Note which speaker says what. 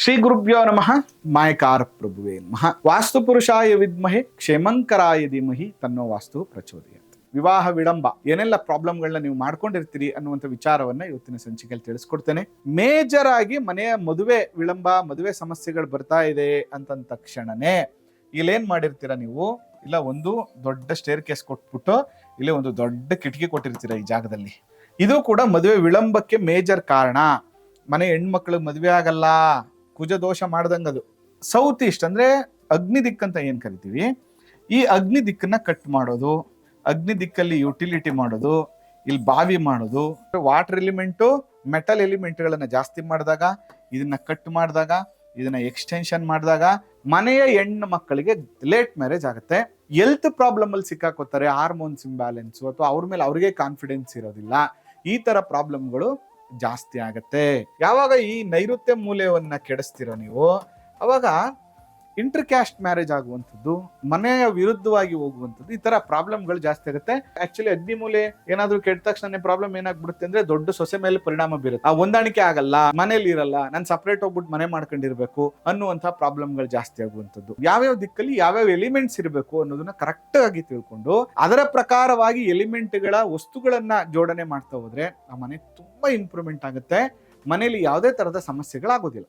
Speaker 1: ಶ್ರೀ ಗುರುಭ್ಯೋ ನಮಃ. ಮಾಯಕಾರ ಪ್ರಭುವೇ ನಮಃ. ವಾಸ್ತು ಪುರುಷಾಯ ವಿದ್ಮಹೆ ಕ್ಷೇಮಂಕರಾಯ ಧೀಮಹಿ ತನ್ನೋ ವಾಸ್ತು ಪ್ರಚೋದಯಾತ್. ವಿವಾಹ ವಿಳಂಬ ಏನೆಲ್ಲ ಪ್ರಾಬ್ಲಮ್ಗಳನ್ನ ನೀವು ಮಾಡ್ಕೊಂಡಿರ್ತೀರಿ ಅನ್ನುವಂಥ ವಿಚಾರವನ್ನ ಇವತ್ತಿನ ಸಂಚಿಕೆಯಲ್ಲಿ ತಿಳಿಸ್ಕೊಡ್ತೇನೆ. ಮೇಜರ್ ಆಗಿ ಮನೆಯ ಮದುವೆ ವಿಳಂಬ, ಮದುವೆ ಸಮಸ್ಯೆಗಳು ಬರ್ತಾ ಇದೆ ಅಂತಂದ ತಕ್ಷಣನೇ ಇಲ್ಲೇನ್ ಮಾಡಿರ್ತೀರ ನೀವು? ಇಲ್ಲ ಒಂದು ದೊಡ್ಡ ಸ್ಟೇರ್ ಕೇಸ್ ಕೊಟ್ಬಿಟ್ಟು ಇಲ್ಲಿ ಒಂದು ದೊಡ್ಡ ಕಿಟಕಿ ಕೊಟ್ಟಿರ್ತೀರ ಈ ಜಾಗದಲ್ಲಿ. ಇದು ಕೂಡ ಮದುವೆ ವಿಳಂಬಕ್ಕೆ ಮೇಜರ್ ಕಾರಣ. ಮನೆ ಹೆಣ್ಮಕ್ಳಿಗೆ ಮದುವೆ ಆಗಲ್ಲ, ಕುಜ ದೋಷ ಮಾಡ್ದಂಗದು. ಸೌತ್ ಈಸ್ಟ್ ಅಂದ್ರೆ ಅಗ್ನಿ ದಿಕ್ಕಂತ ಏನ್ ಕರಿತೀವಿ, ಈ ಅಗ್ನಿ ದಿಕ್ಕನ್ನ ಕಟ್ ಮಾಡೋದು, ಅಗ್ನಿ ದಿಕ್ಕಲ್ಲಿ ಯುಟಿಲಿಟಿ ಮಾಡೋದು, ಇಲ್ಲಿ ಬಾವಿ ಮಾಡೋದು, ವಾಟರ್ ಎಲಿಮೆಂಟು ಮೆಟಲ್ ಎಲಿಮೆಂಟ್ಗಳನ್ನ ಜಾಸ್ತಿ ಮಾಡಿದಾಗ, ಇದನ್ನ ಕಟ್ ಮಾಡಿದಾಗ, ಇದನ್ನ ಎಕ್ಸ್ಟೆನ್ಷನ್ ಮಾಡಿದಾಗ ಮನೆಯ ಹೆಣ್ಣು ಮಕ್ಕಳಿಗೆ ಲೇಟ್ ಮ್ಯಾರೇಜ್ ಆಗುತ್ತೆ. ಹೆಲ್ತ್ ಪ್ರಾಬ್ಲಮ್ ಅಲ್ಲಿ ಸಿಕ್ಕಾಕೋತಾರೆ, ಹಾರ್ಮೋನ್ಸ್ ಇಂಬ್ಯಾಲೆನ್ಸ್ ಅಥವಾ ಅವ್ರ ಮೇಲೆ ಅವ್ರಿಗೆ ಕಾನ್ಫಿಡೆನ್ಸ್ ಇರೋದಿಲ್ಲ. ಈ ತರ ಪ್ರಾಬ್ಲಮ್ಗಳು ಜಾಸ್ತಿ ಆಗತ್ತೆ. ಯಾವಾಗ ಈ ನೈಋತ್ಯ ಮೂಲೆಯನ್ನ ಕೆಡಿಸ್ತೀರೋ ನೀವು, ಅವಾಗ ಇಂಟರ್ ಕ್ಯಾಸ್ಟ್ ಮ್ಯಾರೇಜ್ ಆಗುವಂಥದ್ದು, ಮನೆಯ ವಿರುದ್ಧವಾಗಿ ಹೋಗುವಂಥದ್ದು, ಈ ತರ ಪ್ರಾಬ್ಲಮ್ಗಳು ಜಾಸ್ತಿ ಆಗುತ್ತೆ. ಆಕ್ಚುಲಿ ಅಗ್ನಿ ಮೂಲೆ ಏನಾದ್ರು ಕೆಟ್ಟ ತಕ್ಷಣ ಪ್ರಾಬ್ಲಮ್ ಏನಾಗ್ಬಿಡುತ್ತೆ ಅಂದ್ರೆ ದೊಡ್ಡ ಸೊಸೆ ಮೇಲೆ ಪರಿಣಾಮ ಬೀರುತ್ತೆ. ಆ ಹೊಂದಾಣಿಕೆ ಆಗಲ್ಲ, ಮನೇಲಿ ಇರಲ್ಲ, ನಾನು ಸಪರೇಟ್ ಹೋಗ್ಬಿಟ್ಟು ಮನೆ ಮಾಡ್ಕೊಂಡಿರ್ಬೇಕು ಅನ್ನುವಂಥ ಪ್ರಾಬ್ಲಮ್ಗಳು ಜಾಸ್ತಿ ಆಗುವಂಥದ್ದು. ಯಾವ್ಯಾವ ದಿಕ್ಕಲ್ಲಿ ಯಾವ್ಯಾವ ಎಲಿಮೆಂಟ್ಸ್ ಇರಬೇಕು ಅನ್ನೋದನ್ನ ಕರೆಕ್ಟ್ ಆಗಿ ತಿಳ್ಕೊಂಡು ಅದರ ಪ್ರಕಾರವಾಗಿ ಎಲಿಮೆಂಟ್ಗಳ ವಸ್ತುಗಳನ್ನ ಜೋಡಣೆ ಮಾಡ್ತಾ ಹೋದ್ರೆ ಆ ಮನೆ ತುಂಬಾ ಇಂಪ್ರೂವ್ಮೆಂಟ್ ಆಗುತ್ತೆ. ಮನೆಯಲ್ಲಿ ಯಾವುದೇ ತರದ ಸಮಸ್ಯೆಗಳಾಗೋದಿಲ್ಲ.